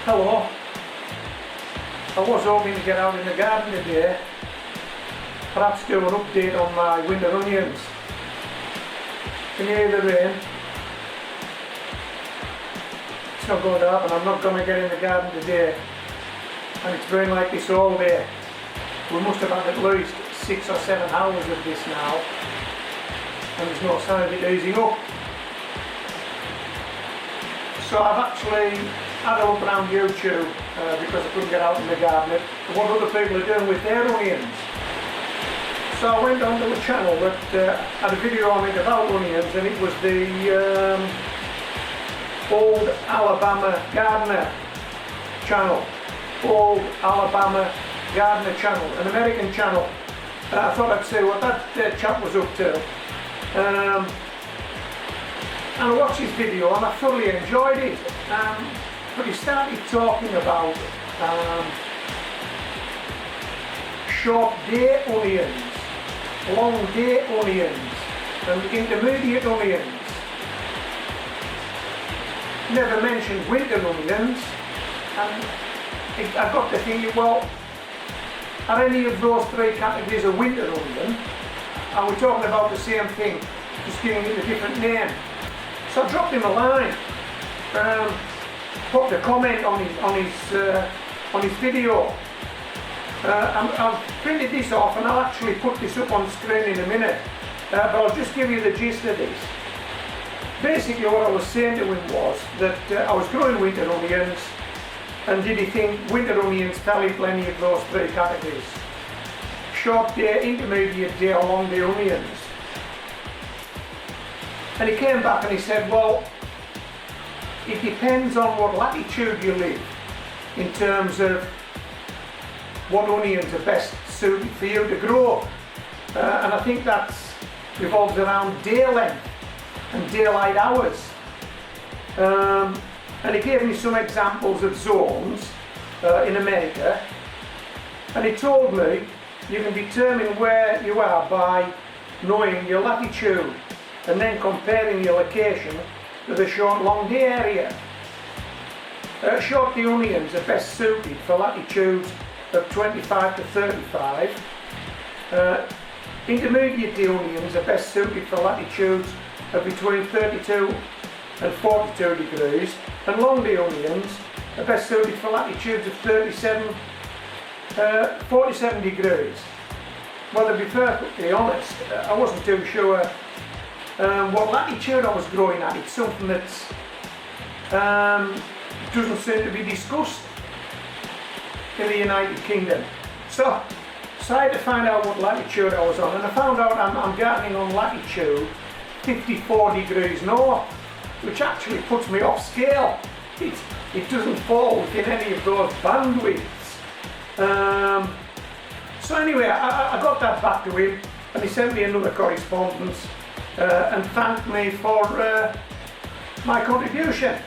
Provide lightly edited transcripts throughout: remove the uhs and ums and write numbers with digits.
Hello. I was hoping to get out in the garden today, perhaps do an update on my winter onions. Can you hear the rain? It's not going to happen. I'm not going to get in the garden today, and it's been like this all day. We must have had at least 6 or 7 hours of this now, and there's no sign of it easing up. So I've actually had a look around YouTube because I couldn't get out in the garden what other people are doing with their onions. So I went onto a channel that had a video on it about onions, and it was the Old Alabama Gardener channel. Old Alabama Gardener channel, an American channel. I thought I'd see what that chap was up to. And I watched his video and I thoroughly enjoyed it. But he started talking about short day onions, long day onions, and intermediate onions. Never mentioned winter onions, and I got to thinking, well, are any of those 3 categories a winter onion? Are we talking about the same thing, just giving it a different name? So I dropped him a line, put a comment on his video. I've printed this off and I'll actually put this up on screen in a minute, but I'll just give you the gist of this. Basically what I was saying to him was that I was growing winter onions, and did he think winter onions fell into any of those 3 categories? Short day, intermediate day or long day onions. And he came back and he said, well, it depends on what latitude you live in terms of what onions are best suited for you to grow. And I think that revolves around day length and daylight hours. And he gave me some examples of zones in America, and he told me you can determine where you are by knowing your latitude and then comparing your location to the short long day area. Short day onions are best suited for latitudes of 25 to 35. Intermediate day onions are best suited for latitudes of between 32 and 42 degrees, and long day onions are best suited for latitudes of 47 degrees. Well, to be perfectly honest, I wasn't too sure what latitude I was growing at. It's something that doesn't seem to be discussed in the United Kingdom. So I had to find out what latitude I was on, and I found out I'm gardening on latitude 54 degrees north, which actually puts me off scale. It doesn't fall within any of those bandwidths. So anyway, I got that back to him, and he sent me another correspondence and thanked me for my contribution.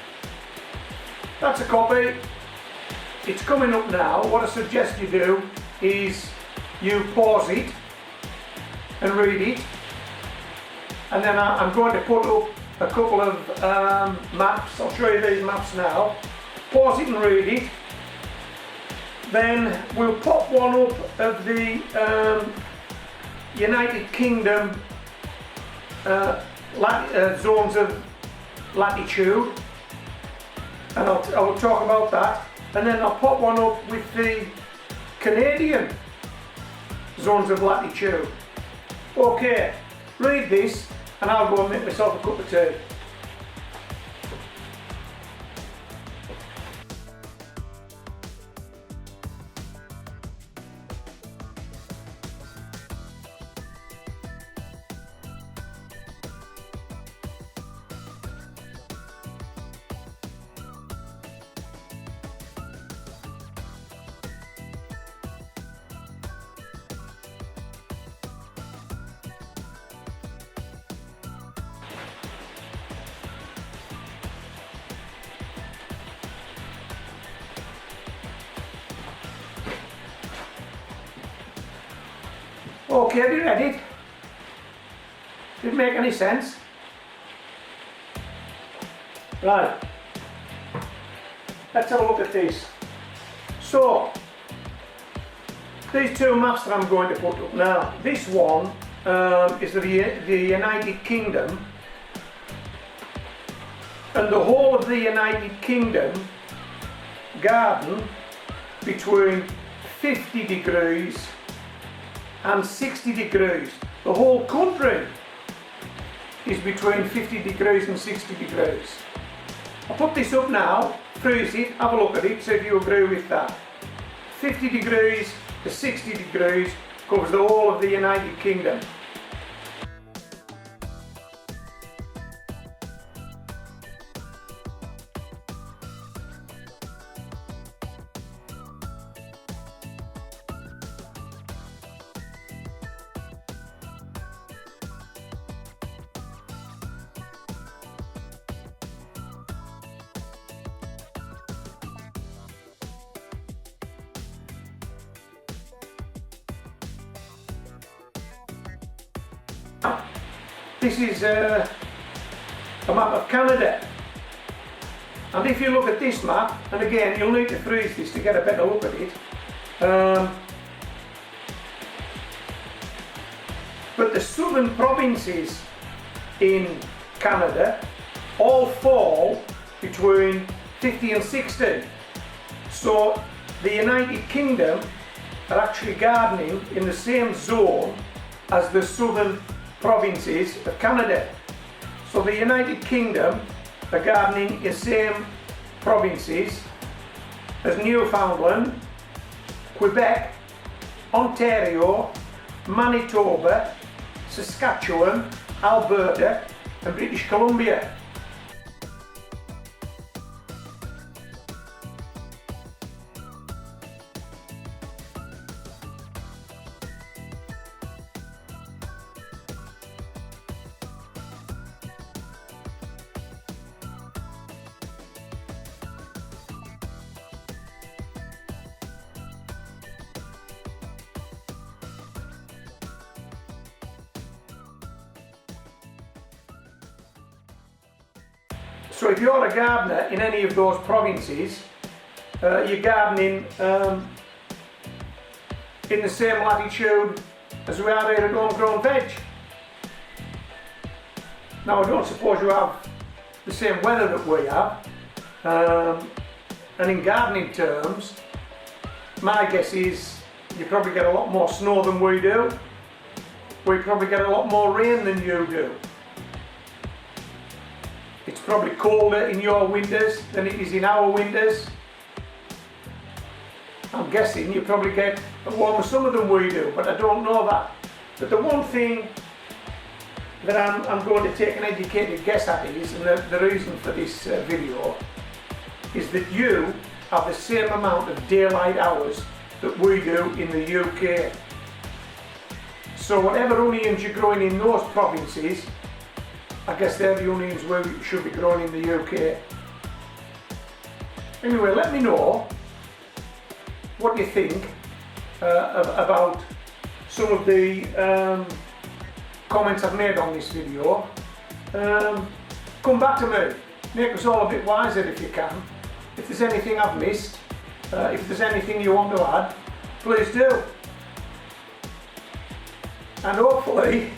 That's a copy. It's coming up now. What I suggest you do is you pause it and read it, and then I'm going to put up a couple of maps. I'll show you these maps now. Pause it and read it. Then we'll pop one up of the United Kingdom zones of latitude, and I'll talk about that. And then I'll pop one up with the Canadian zones of latitude. Okay, read this and I'll go and make myself a cup of tea. Okay, have you read it? Did it make any sense? Right. let's have a look at this. So, these two maps that I'm going to put up now. This one is the United Kingdom, and the whole of the United Kingdom garden between 50 degrees and 60 degrees. The whole country is between 50 degrees and 60 degrees. I'll put this up now, freeze it, have a look at it, see if you agree with that. 50 degrees to 60 degrees covers the whole of the United Kingdom. This is a map of Canada, and if you look at this map, and again you'll need to freeze this to get a better look at it, but the southern provinces in Canada all fall between 50 and 60. So the United Kingdom are actually gardening in the same zone as the southern provinces of Canada. So the United Kingdom are gardening in the same provinces as Newfoundland, Quebec, Ontario, Manitoba, Saskatchewan, Alberta and British Columbia. So if you're a gardener in any of those provinces, you're gardening in the same latitude as we are here at Homegrown Veg. Now I don't suppose you have the same weather that we have, and in gardening terms, my guess is you probably get a lot more snow than we do. We probably get a lot more rain than you do. It's probably colder in your winters than it is in our winters. I'm guessing you probably get a warmer summer than we do, but I don't know that. But the one thing that I'm going to take an educated guess at is, and the reason for this video, is that you have the same amount of daylight hours that we do in the UK. So whatever onions you're growing in those provinces, I guess they're the onions we should be growing in the UK. Anyway, let me know what you think about some of the comments I've made on this video. Come back to me, make us all a bit wiser if you can. If there's anything I've missed, if there's anything you want to add, please do. And hopefully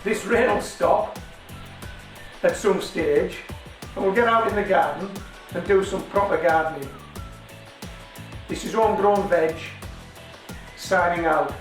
this rain will stop at some stage and we'll get out in the garden and do some proper gardening. This is Homegrown Veg, signing out.